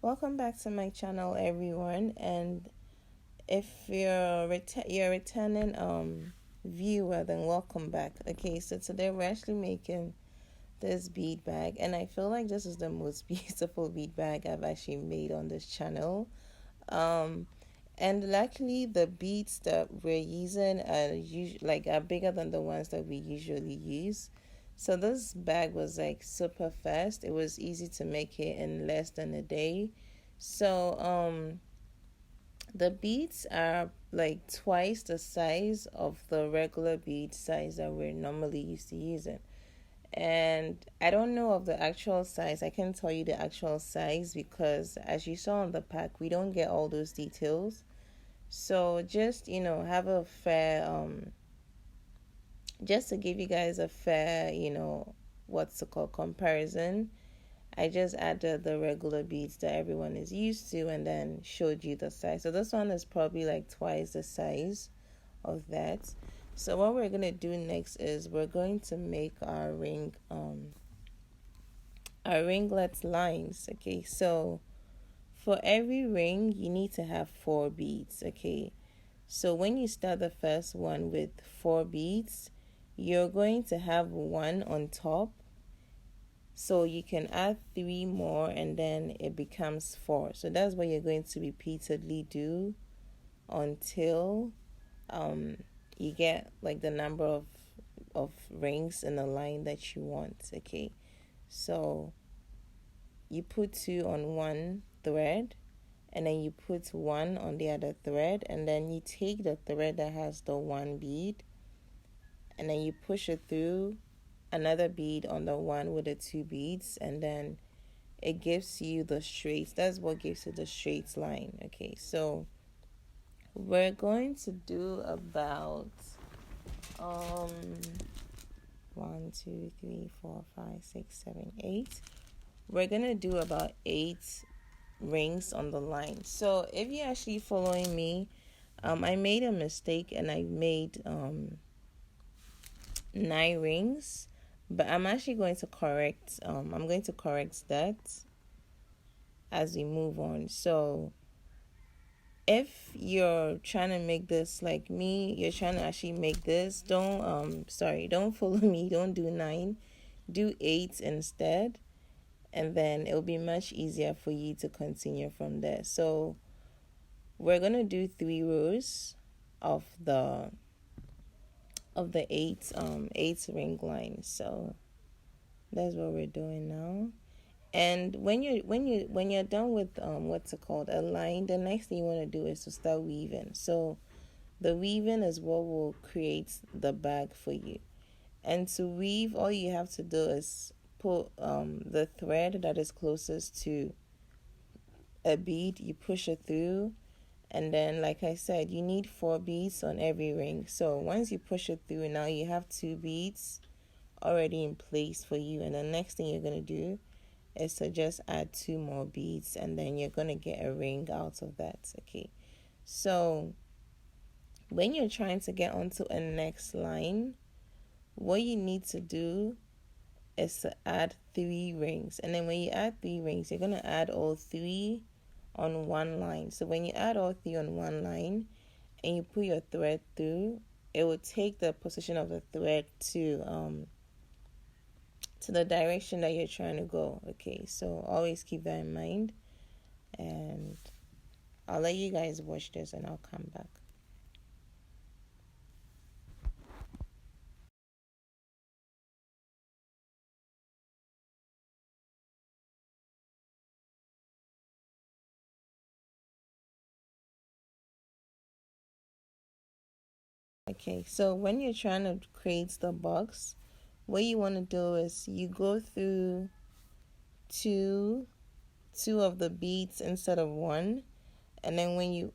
Welcome back to my channel, everyone. And if you're a returning viewer, then welcome back. Okay, so today we're actually making this bead bag, and I feel like this is the most beautiful bead bag I've actually made on this channel. Um, and luckily, the beads that we're using are bigger than the ones that we usually use. So this bag was like super fast. It was easy to make it in less than a day. So the beads are like twice the size of the regular bead size that we're normally used to using. And I don't know of the actual size. I can't tell you the actual size because, as you saw on the pack, we don't get all those details. So just have a fair just to give you guys a fair what's it called comparison. I just added the regular beads that everyone is used to and then showed you the size. So this one is probably like twice the size of that. So what we're gonna do next is we're going to make our ringlet lines. Okay, so for every ring you need to have 4 beads. Okay, so when you start the first one with 4 beads, you're going to have one on top, so you can add 3 more and then it becomes 4. So that's what you're going to repeatedly do until you get like the number of rings in the line that you want. Okay, so you put 2 on one thread and then you put 1 on the other thread, and then you take the thread that has the 1 bead and then you push it through another bead on the one with the 2 beads, and then it gives you the straight. That's what gives you the straight line. Okay, so we're going to do about um 1, 2, 3, 4, 5, 6, 7, 8. We're gonna do about 8 rings on the line. So if you're actually following me, I made a mistake and I made 9 rings, but I'm actually going to correct that as we move on. So if you're trying to make this like me, you're trying to actually make this, don't follow me, don't do 9, do 8 instead, and then it'll be much easier for you to continue from there. So we're gonna do 3 rows of the 8 ring lines. So that's what we're doing now. And when you're done with what's it called, a line, the next thing you want to do is to start weaving. So the weaving is what will create the bag for you. And to weave, all you have to do is put the thread that is closest to a bead, you push it through, and then like I said, you need 4 beads on every ring. So once you push it through, now you have 2 beads already in place for you, and the next thing you're gonna do is to just add 2 more beads, and then you're gonna get a ring out of that. Okay, so when you're trying to get onto a next line, what you need to do is to add 3 rings, and then when you add 3 rings, you're gonna add all 3 on one line. So when you add all 3 on one line and you put your thread through, it will take the position of the thread to the direction that you're trying to go. Okay, so always keep that in mind, and I'll let you guys watch this and I'll come back. Okay, so when you're trying to create the box, what you want to do is you go through two of the beads instead of one, and then when you,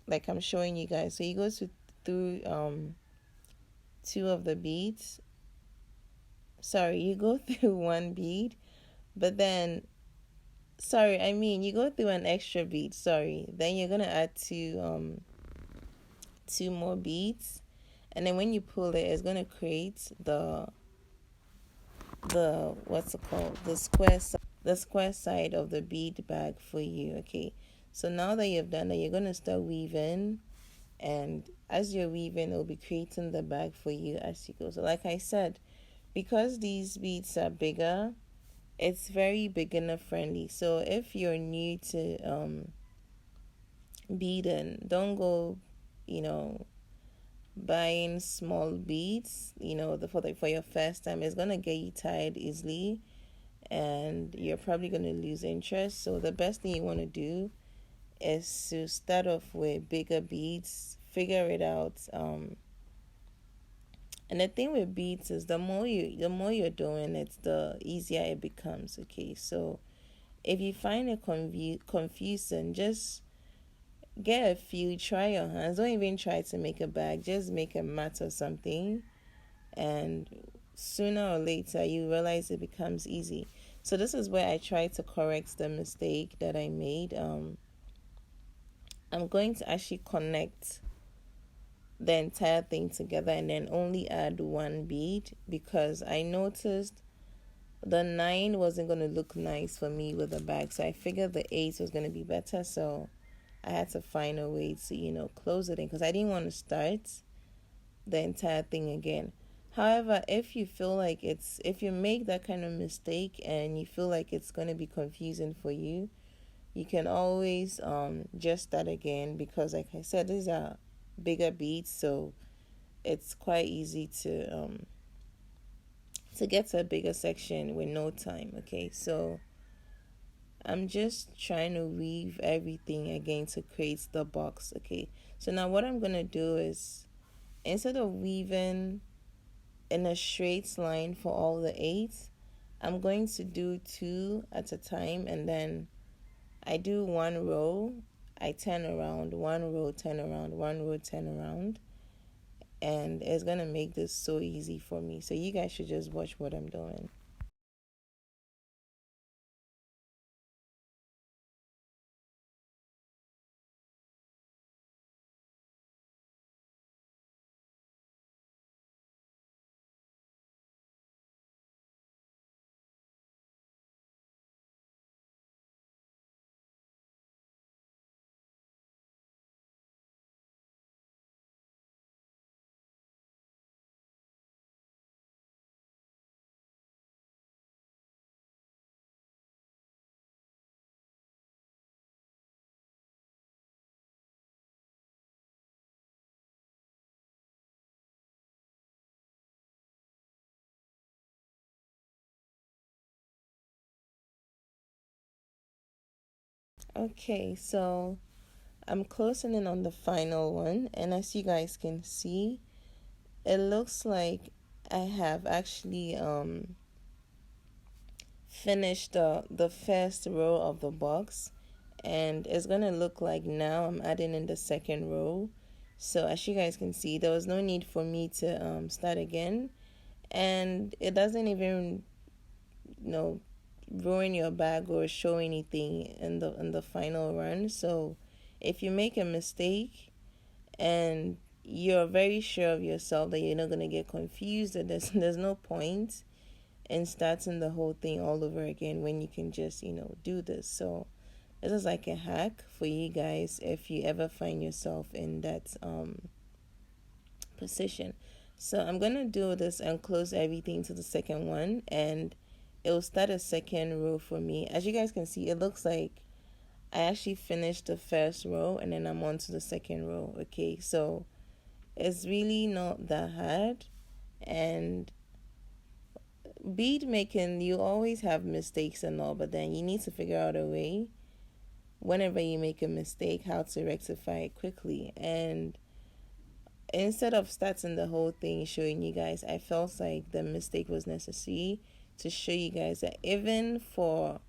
like I'm showing you guys, so you go through 2 of the beads. Sorry, you go through 1 bead, but then you go through an extra bead. Sorry, then you're gonna add 2 more beads, and then when you pull it, it's gonna create the what's it called, the square side of the bead bag for you. Okay, so now that you've done that, you're going to start weaving, and as you're weaving, it'll be creating the bag for you as you go. So like I said, because these beads are bigger, it's very beginner friendly. So if you're new to beading, don't go, you know, buying small beads, for your first time. It's gonna get you tired easily, and you're probably gonna lose interest. So the best thing you want to do is to start off with bigger beads, figure it out. And the thing with beads is the more you're doing it, the easier it becomes. Okay, so if you find it confusing, just get a few, try your hands. Don't even try to make a bag, just make a mat or something, and sooner or later you realize it becomes easy. So this is where I try to correct the mistake that I made. I'm going to actually connect the entire thing together and then only add one bead, because I noticed the 9 wasn't going to look nice for me with the bag, so I figured the 8 was going to be better. So I had to find a way to close it in, because I didn't want to start the entire thing again. However, if you make that kind of mistake and you feel like it's going to be confusing for you, you can always just start again, because like I said, these are bigger beads, so it's quite easy to get to a bigger section with no time. Okay, so I'm just trying to weave everything again to create the box. Okay, so now what I'm gonna do is, instead of weaving in a straight line for all the 8, I'm going to do 2 at a time, and then I do 1 row, I turn around, 1 row, turn around, 1 row, turn around, and it's gonna make this so easy for me. So you guys should just watch what I'm doing. Okay, so I'm closing in on the final one, and as you guys can see, it looks like I have actually finished the first row of the box, and it's gonna look like now I'm adding in the second row. So as you guys can see, there was no need for me to start again, and it doesn't even ruin your bag or show anything in the final run. So if you make a mistake and you're very sure of yourself that you're not gonna get confused, that there's no point in starting the whole thing all over again when you can just do this. So this is like a hack for you guys if you ever find yourself in that position. So I'm gonna do this and close everything to the second one, and it will start a second row for me. As you guys can see, it looks like I actually finished the first row and then I'm on to the second row. Okay, so it's really not that hard. And bead making, you always have mistakes and all, but then you need to figure out a way whenever you make a mistake how to rectify it quickly. And instead of starting the whole thing showing you guys, I felt like the mistake was necessary to show you guys that even for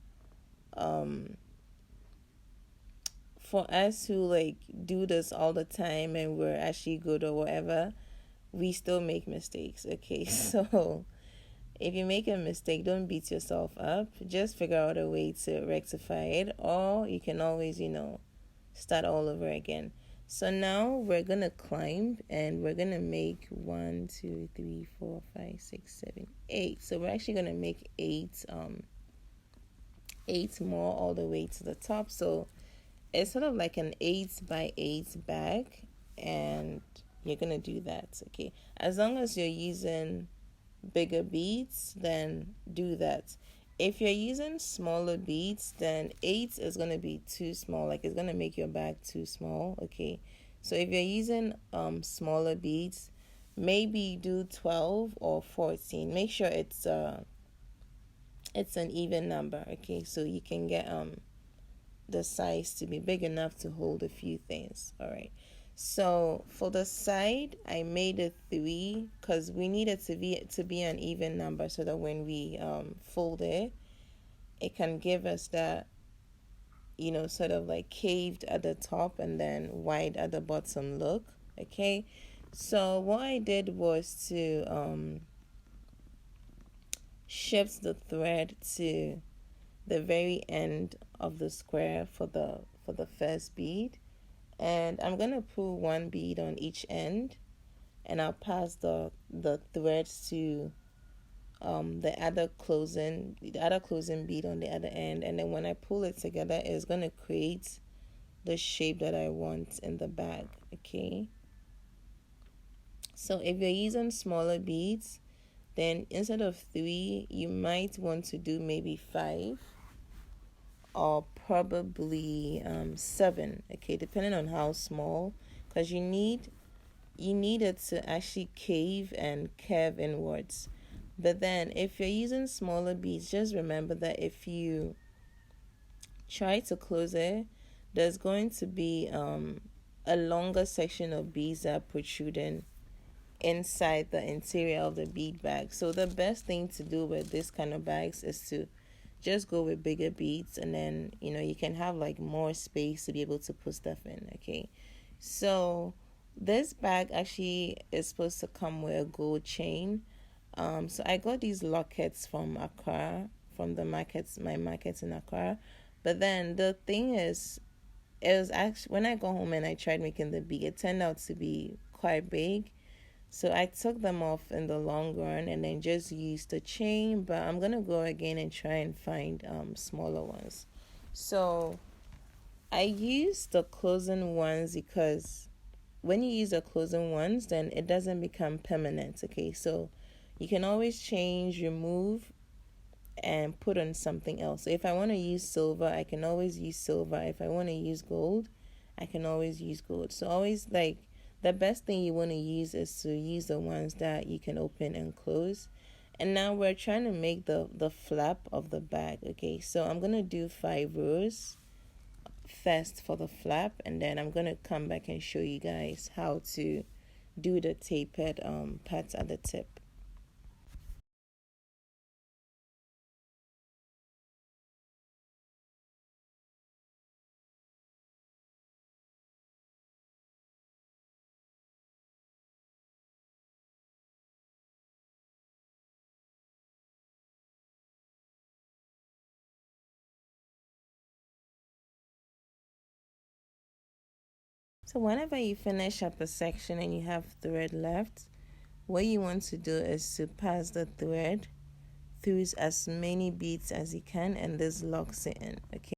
us who like do this all the time and we're actually good or whatever, we still make mistakes. Okay, so if you make a mistake, don't beat yourself up. Just figure out a way to rectify it, or you can always start all over again. So now we're gonna climb and we're gonna make 1, 2, 3, 4, 5, 6, 7, 8. So we're actually gonna make 8 8 more all the way to the top. So it's sort of like an 8 by 8 bag, and you're gonna do that. Okay, as long as you're using bigger beads, then do that. If you're using smaller beads, then 8 is going to be too small, like it's going to make your bag too small. Okay, so if you're using smaller beads, maybe do 12 or 14. Make sure it's an even number. Okay, so you can get the size to be big enough to hold a few things. All right, so for the side I made it 3 because we need it to be an even number, so that when we fold it, it can give us that, sort of like caved at the top and then wide at the bottom look. Okay, so what I did was to shift the thread to the very end of the square for the first bead, and I'm gonna put one bead on each end, and I'll pass the threads to the other closing bead on the other end, and then when I pull it together, it's gonna create the shape that I want in the bag. Okay, so if you're using smaller beads, then instead of 3, you might want to do maybe 5 or probably 7. Okay, depending on how small, because you need it to actually cave and curve inwards. But then if you're using smaller beads, just remember that if you try to close it, there's going to be a longer section of beads that are protruding inside the interior of the bead bag. So the best thing to do with this kind of bags is to just go with bigger beads, and then you can have like more space to be able to put stuff in. Okay, so this bag actually is supposed to come with a gold chain. So I got these lockets from Accra, from my markets in Accra. But then the thing is, it was actually when I got home and I tried making the bead, it turned out to be quite big. So I took them off in the long run and then just used the chain. But I'm gonna go again and try and find smaller ones. So I used the closing ones because when you use the closing ones, then it doesn't become permanent. Okay, so you can always change, remove, and put on something else. So if I want to use silver, I can always use silver. If I want to use gold, I can always use gold. So always, like, the best thing you want to use is to use the ones that you can open and close. And now we're trying to make the flap of the bag. Okay, so I'm gonna do 5 rows first for the flap, and then I'm gonna come back and show you guys how to do the tapered parts at the tip. So whenever you finish up a section and you have thread left, what you want to do is to pass the thread through as many beads as you can, and this locks it in. Okay.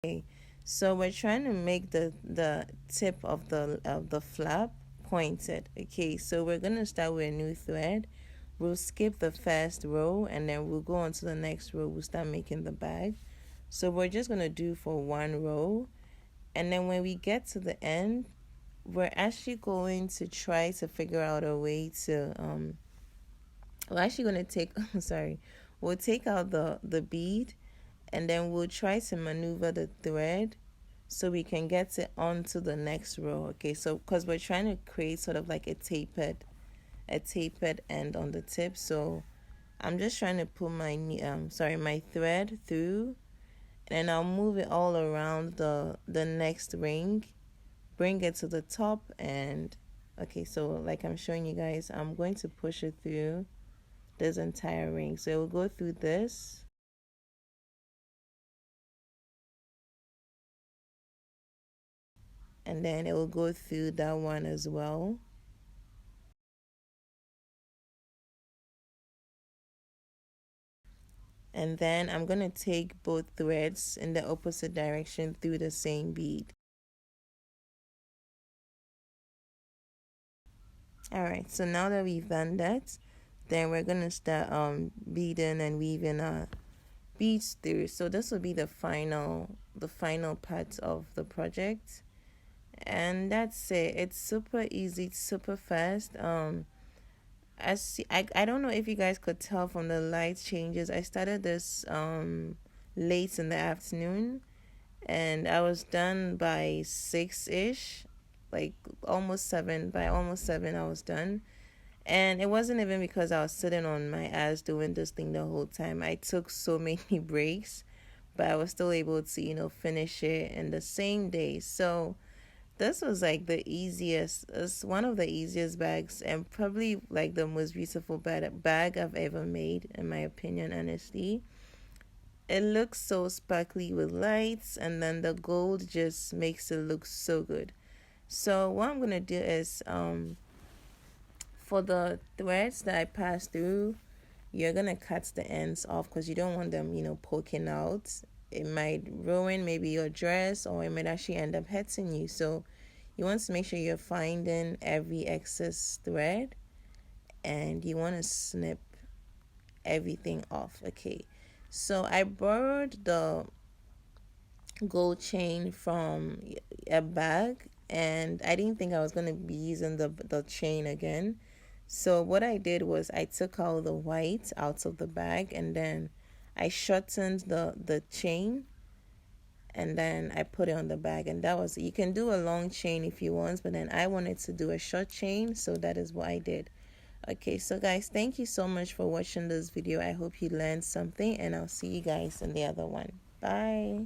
Okay, so we're trying to make the tip of the flap pointed. Okay, so we're gonna start with a new thread. we'll skip the first row and then we'll go on to the next row. We'll start making the bag. So we're just going to do for one row, and then when we get to the end, we're actually going to try to figure out a way to we're actually going to take we'll take out the bead, and then we'll try to maneuver the thread so we can get it onto the next row. Okay, so because we're trying to create sort of like a tapered end on the tip, so I'm just trying to put my my thread through, and I'll move it all around the next ring, bring it to the top, and okay, so like I'm showing you guys, I'm going to push it through this entire ring. So it will go through this, and then it will go through that one as well. And then I'm going to take both threads in the opposite direction through the same bead. Alright, so now that we've done that, then we're going to start beading and weaving our beads through. So this will be the final part of the project. And that's it. It's super easy, it's super fast. I don't know if you guys could tell from the light changes. I started this late in the afternoon, and I was done by 6-ish, like almost 7. By almost 7 I was done. And it wasn't even because I was sitting on my ass doing this thing the whole time. I took so many breaks, but I was still able to finish it in the same day. So this was like the easiest, it's one of the easiest bags, and probably like the most beautiful bag I've ever made, in my opinion, honestly. It looks so sparkly with lights, and then the gold just makes it look so good. So what I'm going to do is for the threads that I pass through, you're going to cut the ends off because you don't want them, poking out. It might ruin maybe your dress, or it might actually end up hurting you. So you want to make sure you're finding every excess thread, and you want to snip everything off. Okay, so I borrowed the gold chain from a bag, and I didn't think I was going to be using the chain again. So what I did was I took all the white out of the bag, and then I shortened the chain, and then I put it on the bag, and that was, you can do a long chain if you want, but then I wanted to do a short chain, so that is what I did. Okay, so guys, thank you so much for watching this video. I hope you learned something, and I'll see you guys in the other one. Bye.